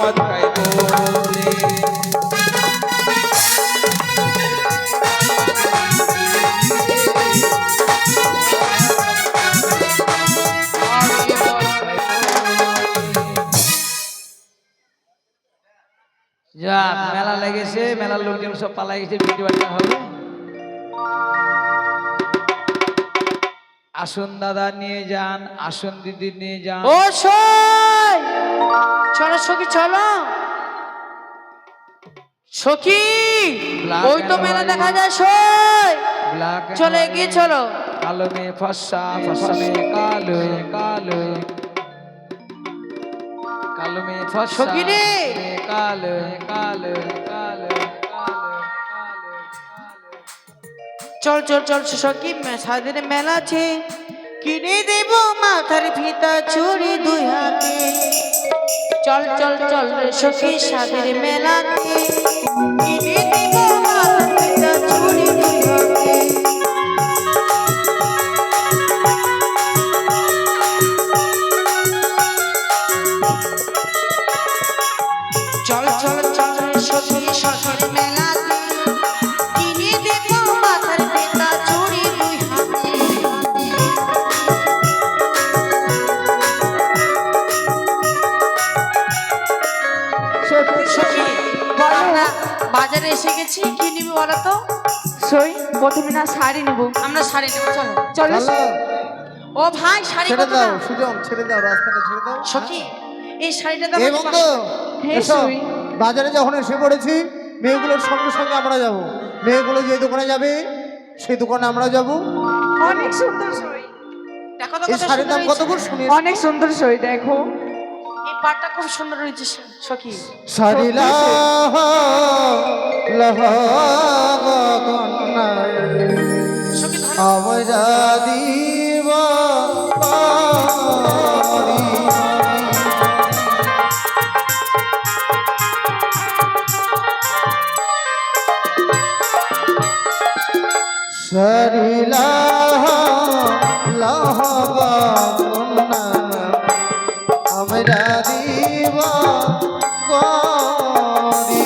মদ খাইব বলে। যাক, মেলা লেগেছে, মেলার লোকজন সব পালাই গেছে, বিক্রি বাট্টা হবে। আসুন দাদা নিয়ে যান, আসুন দিদি নিয়ে যান। ও সই, চলো সখী চলো। সখী ওই তো মেলা দেখা যায় সই, চলো এগিয়ে চলো। কালো মে ফসা, ফসা মে কালো, কালো কালো মে ফসা, সখী রে, কালো কালো কালো। চল চল চল সখী, সারাদিনে মেলা আছে, কিনে দেব মাথার ফিতা চুড়ি দুই হাতে। চল চল চল রে সখী, সারাদিনে মেলাতে কিনে দেব মাথার ফিতা চুড়ি দুই হাতে। চল চল চল রে সখী, সারাদিনে মেলাতে কিনে দেব মাথার ফিতা চুড়ি দুই হাতে। সখী আমরা বাজারে এসে গেছি, কি নিবি বলো তো? সই প্রথমে না শাড়ি নেব। আমরা শাড়ি নেবো, চলো চলো ও ভাই, শাড়ি ছেড়ে কত দাও দাম? সুজন, ছেড়ে দাও, রাস্তাটা ছেড়ে দাও। সখী এই শাড়িটা দাম এই বন্ধু, হে এসো। সই। বাজারে যখন এসে পড়েছি, মেয়েগুলোর সঙ্গে সঙ্গে আমরা যাব। মেয়েগুলো যে দোকানে যাবে সেই দোকানে আমরা যাব। অনেক সুন্দর সই, দেখো তো এই কত শাড়ির সুন্দর দাম কত হয়েছে। করে শুনি? অনেক সুন্দর সই, দেখো এই পাটটা খুব সুন্দর হয়েছে সখী। শাড়ি সখী ধরো। আমরা দিব শরীলা আমরা দিব করি।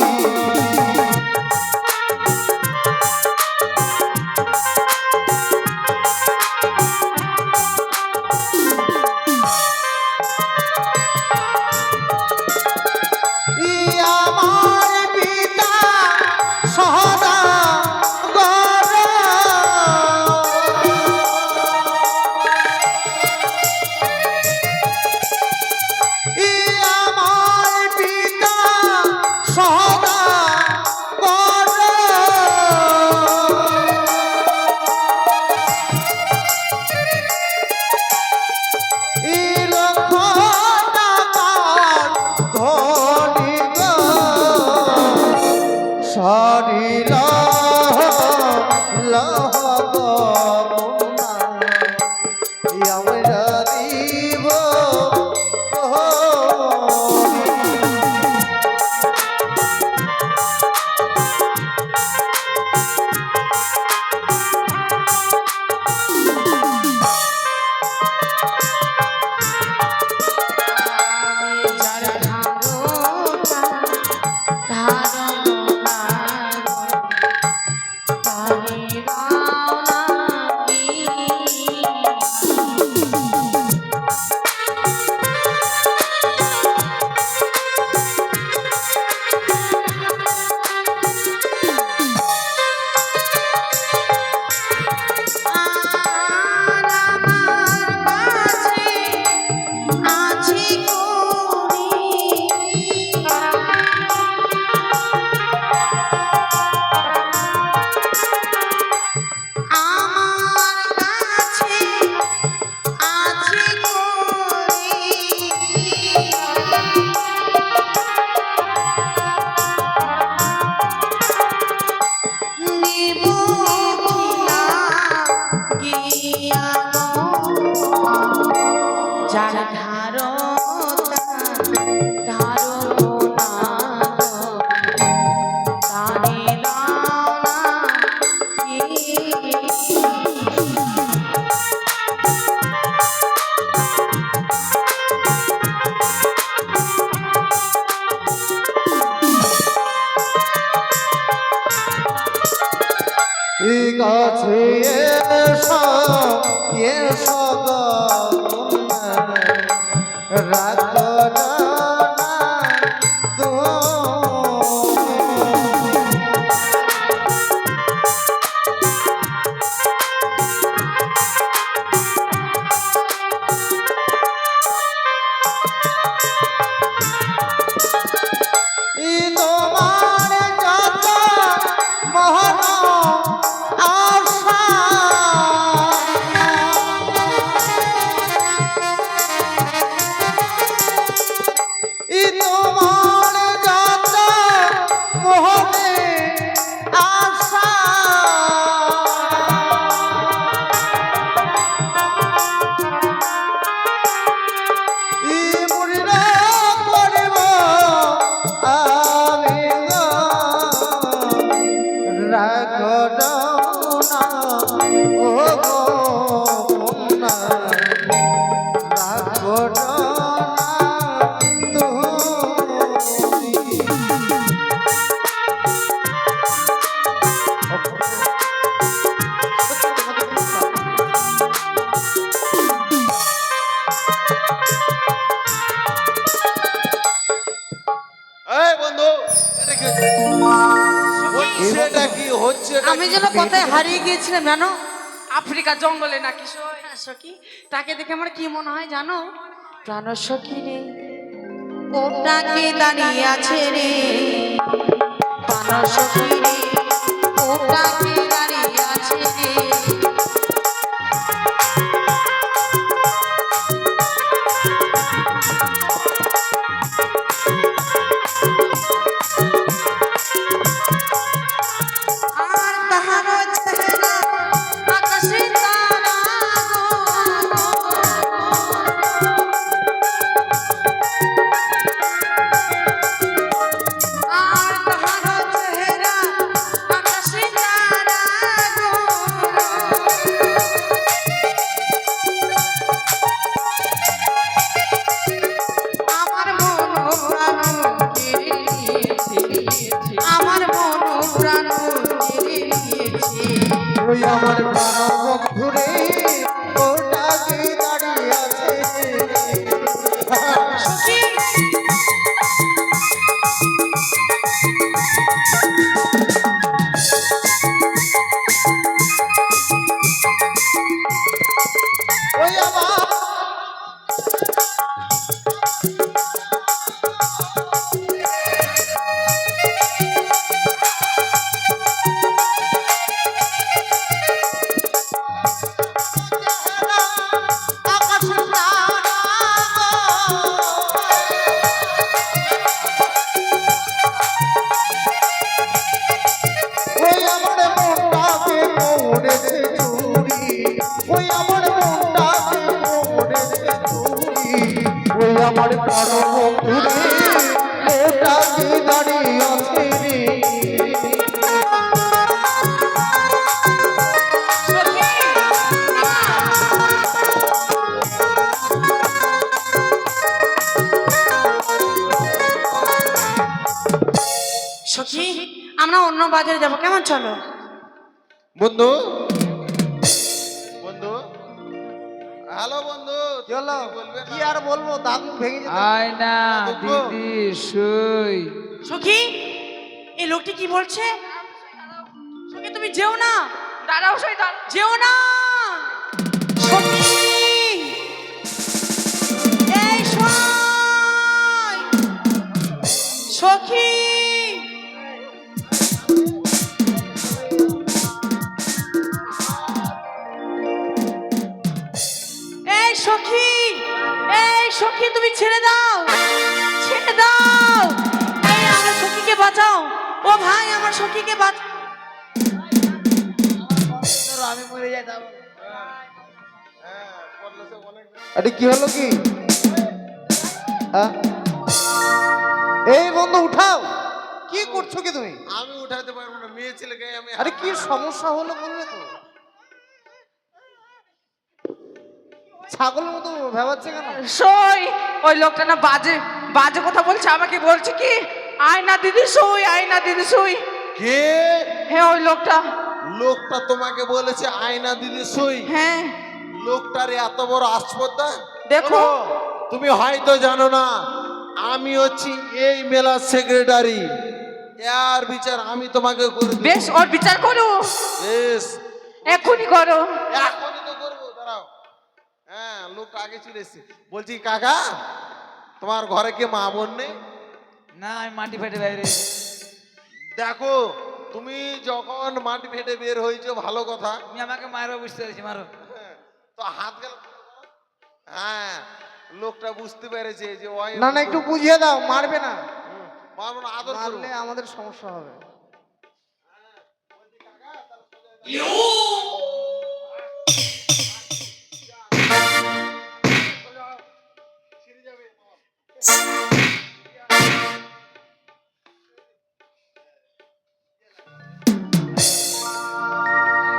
আমার পিতা সদা কাছে এসো এসো গো রাখো না তুমি। তোমার যত মহন আশা তোমার যত মোহনে আশা মুড়িরা করব আমি রাখো না ও গো না রাখো না তুমি। এই বন্ধু এটা কি হচ্ছে? সেটা কি হচ্ছে? আমি যেন কোথায় হারিয়ে গিয়েছিলাম জানো? আফ্রিকা জঙ্গলে নাকি সই? সখী, তাকে দেখে আমার কি মনে হয় জানো? প্রাণ সখী রে, ওটাকে দাঁড়িয়ে আছে রে। প্রাণ সখী রে, ওটাকে দাঁড়িয়ে আছে রে। আর তাহার চেহারা আকাশে তারা গো। আর তাহার চেহারা আকাশে তারা গো। আমার মন প্রাণ কেড়ে নিয়েছে, আমার মন প্রাণ কেড়ে নিয়েছে। ওই আমার প্রাণ বন্ধুরে ওটাকে দাঁড়িয়ে আছে সখী, ওই আমার আকাশের তারা ওই আমার মনটাকে পড়েছে চুরি ওই আমার মনটাকে পড়েছে চুরি ওই আমার প্রাণ বন্ধুরে ওটাকে দাঁড়িয়ে আছে রে সখী, আমরা অন্য বাজারে যাবো, কেমন? চলো। বন্ধু বন্ধু হ্যালো বন্ধু কি হলো? বলবে কি আর বলবো দাঁত মুখ ভেঙে যেত আয় না দিদি সই। সখী, এই লোকটি কি বলছে? সখী, তুমি যেও না, দাঁড়াও সই দাঁড়াও। যেও না। সখী, এই সই। সখী, এই সখী, এই সখী, তুমি ছেড়ে দাও, ছেড়ে দাও। এই আমার সখীকে বাঁচাও, ও ভাই আমার সখীকে বাঁচাও। আমি মরে যাইতাম আরে কি হলো কি হ্যাঁ? এই বন্ধু উঠাও কি করছো কি তুমি আমি উঠাতে পারবো না মেয়ে ছেলেকে আমি আরে কি সমস্যা হলো বলবে তো ছাগলের মতো ভেবাচ্ছে কেন সই, ওই লোকটা না বাজে বাজে কথা বলছে, আমাকে বলছে কি আয় না দিদি সই, আয় না দিদি সই। কে হ্যাঁ ওই লোকটা লোকটা তোমাকে বলেছে আয়না দিলে সই, হ্যাঁ লোকটার এত বড় আসপদ্দা। দেখো। তুমি হয়তো জানো না, আমি হচ্ছি এই মেলার সেক্রেটারি। এর বিচার আমি তোমাকে করে দেব। বেশ, ওর বিচার করো, বেশ, এখনই করো। এখনই তো করবো, দাঁড়াও। হ্যাঁ, লোকটা আগে চলে এসেছে। বলছি কাকা, তোমার ঘরে কি মা বোন নেই? না আমি মাটি ফেটে বাইরে। দেখো, তুমি যখন মাটি ফেটে বের হয়েছো ভালো কথা, তুমি আমাকে মারো, বুঝতে পেরেছি, মারো। তো হাত গেল। হ্যাঁ, লোকটা বুঝতে পেরেছে যে ওই না না, একটু বুঝিয়ে দাও, মারবে না। মারবো না, আদর করবো। মারলে আমাদের সমস্যা হবে।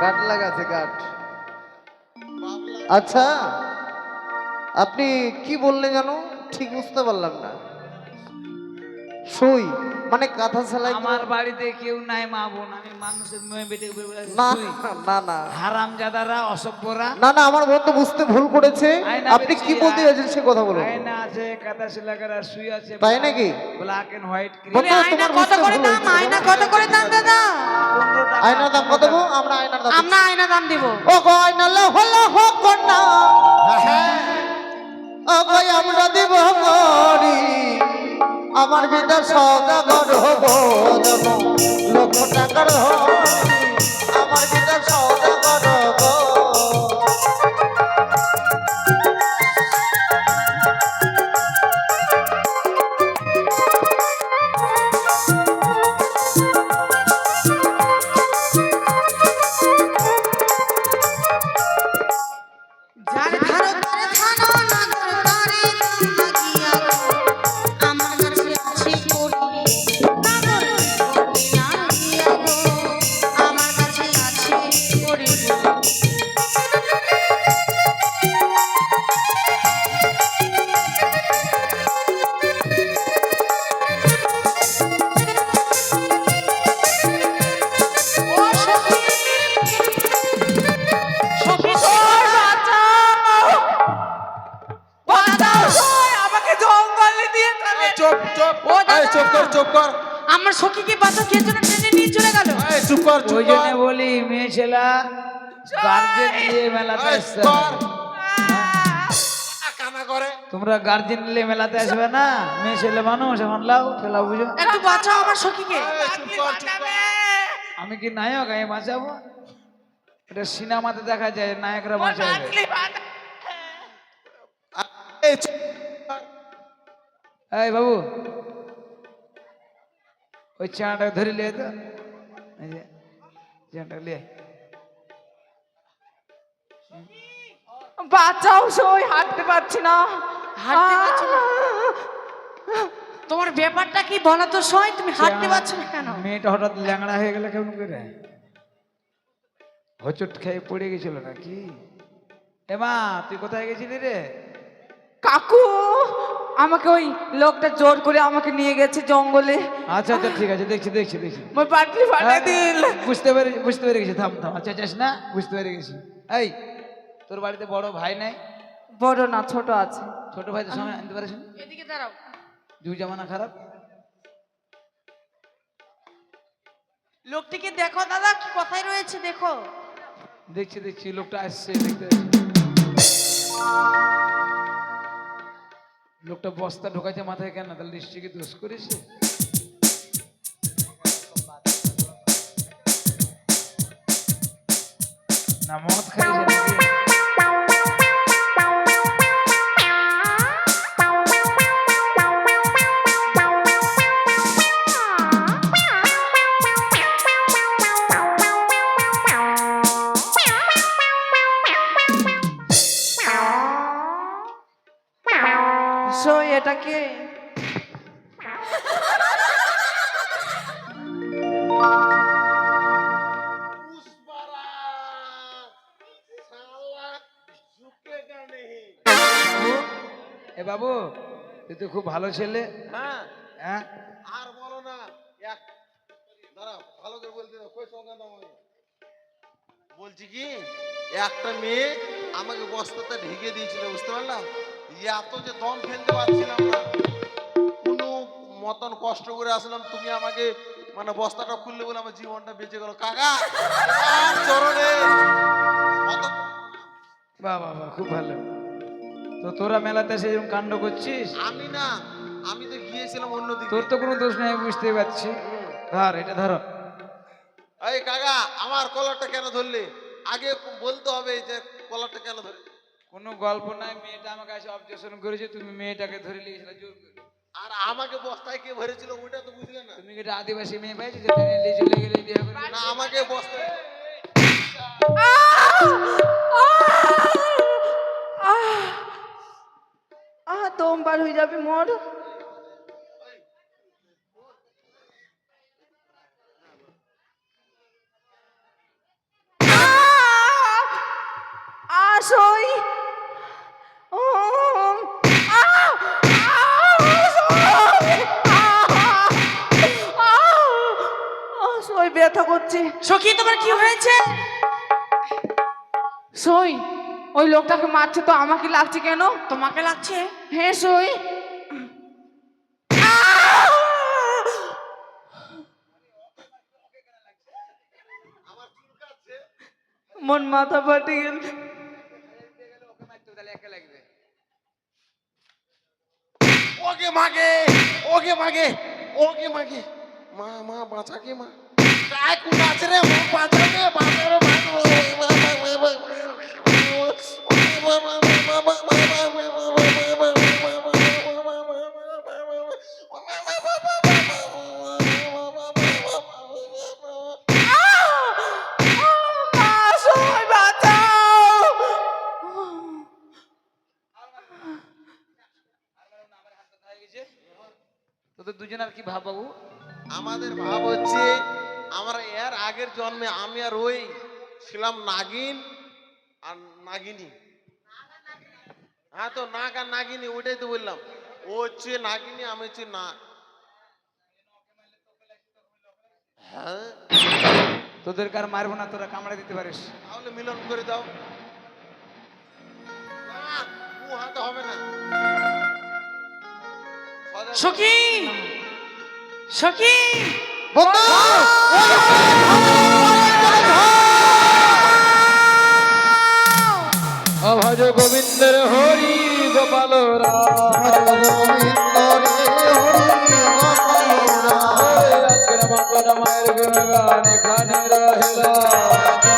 গাট লাগাছে গাট। আচ্ছা, আপনি কি বললেন জানো, ঠিক বুঝতে পারলাম না। সই মানে কাঁথা সেলাই করে- আমার বাড়িতে কেউ নাই মা বোন, আমি মানুষের মেয়ে বেটে না না না হারাম জাদারা, অসভ্যরা। না না, আমার বন্ধু বুঝতে ভুল করেছে। আয়না আপনি কি বেচি, বলতে চাইছেন সে কথা বলুন। আয়না আছে, কাঁথা সেলাই করা সুই আছে, তাই নাকি? Black and white cream. বন্ধু, আয়না তোমার কত বুঝতে করে ভুল দাম? হয়েছে। আয়না কত করে দাম দাদা? আয়নার দাম কত গো? আমরা আয়নার দাম আমরা আয়না দাম দিব। ও গো আয়না লো হলো হোক না, ও গো আমরা দিব গরি, আমার বিদা সদাগর হব লক্ষ টাকার ধরি, আমার বিদা সদাগর হব। যার ধারো তার ধানো না তারে লাগিয়া গো, আমার কাছে আছে করি তাগর লাগিয়া গো, আমার কাছে আছে করি গো। ও সখী, সখী বাঁচাও, বাঁচাও, আমাকে জঙ্গলে দিয়ে চলে। এই চুপ চুপ, ও দাদা। এই চুপ কর, চুপ কর, আমার সখীকে বাঁচা কে যেন টেনে নিয়ে চলে গেল। এই চুপ কর, চুপ ওই কর, জন্য বলি মেয়ে ছেলা গার্জেন নিয়ে মেলাতে এই আসতে কর, হবে। কানা করে। তোমরা গার্জেন নিয়ে মেলাতে আসবে না, মেয়ে ছেলে মানুষ এখন লাও ঠেলা বুঝো। একটু বাঁচাও আমার সখীকে। এই চুপ কর, চুপ কর। আমি কি নায়ক, আমি বাঁচাবো? এটা সিনেমাতে দেখা যায় নায়করা বাঁচাবে। এই চুপ কর। এই বাবু, ওই চাটাকে ধরে লিয়ে তো, এই যে চাটা লিয়ে। বাঁচাও, সই হাঁটতে পারছি না, হাঁটতে পারছো না? তোমার ব্যাপারটা কি বলো তো সই, তুমি হাঁটতে পারছো না কেন? মেয়েটা হঠাৎ ল্যাংড়া হয়ে গেল কেমন করে? হোঁচট খেয়ে পড়ে গেছিল নাকি? এমা তুই কোথায় গেছিলি রে? কাকু, আমাকে ওই লোকটা জোর করে আমাকে নিয়ে গেছে জঙ্গলে, আচ্ছা আচ্ছা ঠিক আছে, দেখছি দেখছি দেখছি। মোর পাটলি ফাটাই দিল। বুঝতে পেরে গেছি, থাম থাম, আচ্ছা যাস না, বুঝতে পেরে গেছি। এই তোর বাড়িতে বড় ভাই নাই? বড় না, ছোট আছে। ছোট ভাই তো সময় আনতে পারিস না? এদিকে দাঁড়াও। যুগ জামানা খারাপ। লোকটিকে দেখো দাদা, কি কথাই রয়েছে দেখো। দেখছি দেখছি, লোকটা আসছে, দেখতে আসছি। লোকটা বস্তা ঢোকাইছে মাথায় কেন? তাহলে নিশ্চয়ই কি দোষ করেছে? না মদ খাইছে নাকি? সই এটা কে? এ বাবু, তুই তো খুব ভালো ছেলে। হ্যাঁ, হ্যাঁ আর বলো না, এক দাঁড়াও, ভালো করে বলতে দাও, কই সঙ্গে দাও আমাকে। বলছি কি একটা মেয়ে আমাকে বস্তাতে ঢেকে দিয়েছিল, বুঝতে পারলাম? এত যে দম ফেলতে পারছিলাম না, কোনো মতন কষ্ট করে আসলাম, তুমি আমাকে মানে বস্তাটা খুললে বলে আমার জীবনটা বেঁচে গেল। কাকা তোমার চরণে বাহ বাহ বাহ, খুব ভালো। তো তোরা মেলাতে এসে এরকম কাণ্ড করছিস? আমি না, আমি তো গিয়েছিলাম অন্যদিকে। তোর তো কোনো দোষ নেই, আমি বুঝতে পারছি। ধর এটা ধরো। এই কাকা আমার কলারটা কেন ধরলে? আগে বলতে হবে যে কলারটা কেন ধরে। কোনো গল্প নাই, মেয়েটা আমাকে এসে অবজেকশন করেছে, তুমি মেয়েটাকে ধরে নিয়েছিলে জোর করে। আর আমাকে বস্তায় কে ভরেছিল ওটা তো বুঝলে না। তুমি কি একটা আদিবাসী মেয়ে পাইছো যে টেনে নিয়ে চলে গেলে বিয়ে করবে? না আমাকে বস্তায় দম বার হয়ে যাবে মোর। আসই সই ব্যথা করছে। সখী তোমার কি হয়েছে? সই ওই লোকটাকে মারছে তো আমাকে লাগছে কেন? তোমাকে লাগছে? হ্যাঁ সই। মন মাথা ফাটে গেল। ওকে মাগে, ওকে মাগে, ওকে মাগে, মা মা বাঁচাকে মা, কায় কোন আছে রে, মা বাঁচাকে বাঁচারে তোদের দুজনের কি ভাব বাবু? আমাদের ভাব হচ্ছে আমরা এর আগের জন্মে আমি আর ওই ছিলাম নাগিন আর নাগিনী। হ্যাঁ তো নাগ আর নাগিনী, ওইটাই তো বললাম। ও হচ্ছে নাগিনী, আমি হচ্ছে নাগ। হ্যাঁ তোদের কার মারবো না, তোরা কামড়ে দিতে পারিস। তাহলে মিলন করে দাও। না, ও হাতে হবে না। সখী, সখী, বন্ধু ভজ গোবিন্দের হরি গোপাল আজকের মায়ের গুণগান এখানে রহিলা।